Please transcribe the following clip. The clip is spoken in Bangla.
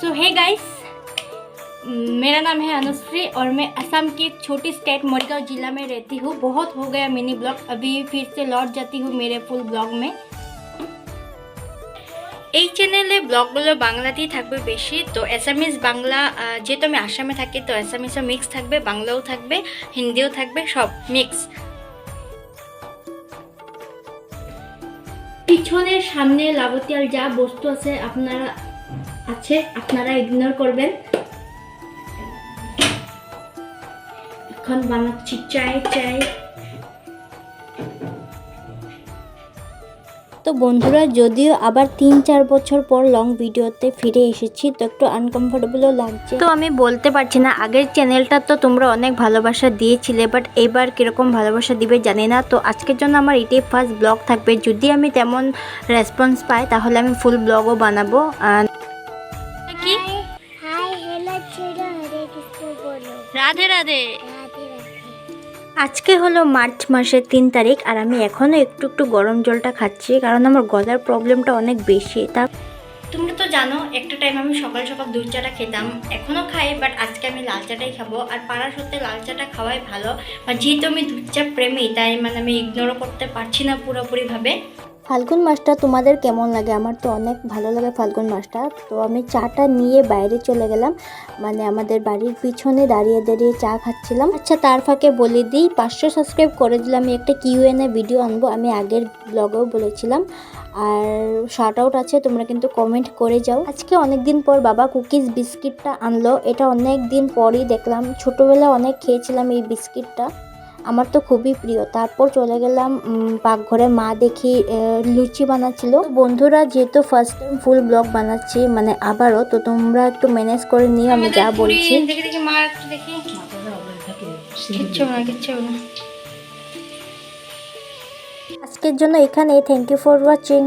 सो हे गाइस, मेरा नाम है अनुश्री और मैं असम की एक छोटी स्टेट मरिगांव जिला में रहती हूँ। बहुत हो गया मिनी ब्लॉग, अभी फिर से लौट जाती हूँ मेरे फुल ब्लॉग में। এই চ্যানেলে ব্লগগুলো বাংলাতেই থাকবে বেশি, তো অ্যাসামিজ বাংলা, যেহেতু আমি আসামে থাকি তো অ্যাসামিজও মিক্স থাকবে, বাংলাও থাকবে, হিন্দিও থাকবে, সব মিক্স। পিছনের সামনে লাগতিয়াল যা বস্তু আছে আপনারা ইগনোর করবেন। এখন বানাচ্ছি চাই। তো বন্ধুরা, যদিও আবার 3-4 বছর পর লং ভিডিওতে ফিরে এসেছি, তো একটু আনকমফোর্টেবলও লাগছে। তো আমি বলতে পারছি না, আগের চ্যানেলটা তো তোমরা অনেক ভালোবাসা দিয়েছিলে, বাট এবার কীরকম ভালোবাসা দিবে জানি না। তো আজকের জন্য আমার এটাই ফার্স্ট ব্লগ থাকবে। যদি আমি তেমন রেসপন্স পাই তাহলে আমি ফুল ব্লগও বানাবো। কি রাধে রাধে। আজকে হলো মার্চ মাসের 3 তারিখ আর আমি এখনও একটু গরম জলটা খাচ্ছি, কারণ আমার গলার প্রবলেমটা অনেক বেশি। তোমরা তো জানো একটা টাইম আমি সকাল দুধ চাটা খেতাম, এখনও খাই, বাট আজকে আমি লাল চাটাই খাবো। আর পাড়ার সত্যি লাল চাটা খাওয়াই ভালো, বা যেহেতু আমি দুধ চা প্রেমী তাই আমি ইগনোরও করতে পারছি না পুরোপুরিভাবে। ফাল্গুন মাসটা তোমাদের কেমন লাগে? আমার তো অনেক ভালো লাগে ফাল্গুন মাসটা। তো আমি চাটা নিয়ে বাইরে চলে গেলাম, আমাদের বাড়ির পিছনে দাঁড়িয়ে চা খাচ্ছিলাম। আচ্ছা, তার ফাঁকে বলে দিই, 500 সাবস্ক্রাইব করে দিলে আমি একটা কিউএনএ ভিডিও আনবো, আমি আগের ব্লগেও বলেছিলাম। আর শার্ট আউট আছে, তোমরা কিন্তু কমেন্ট করে যাও। আজকে অনেক দিন পর বাবা কুকিজ বিস্কিটটা আনলো, এটা অনেক দিন পরই দেখলাম। ছোটোবেলায় অনেক খেয়েছিলাম এই বিস্কিটটা, আমার তো খুবই প্রিয়। তারপর চলে গেলাম পাকঘরে, মা দেখি লুচি বানাচ্ছিল। বন্ধুরা, যেহেতু ফার্স্ট টাইম ফুল ব্লগ বানাচ্ছি আবারও, তো তোমরা একটু ম্যানেজ করে নিও আমি যা বলছি। আজকের জন্য এখানে, থ্যাংক ইউ ফর ওয়াচিং।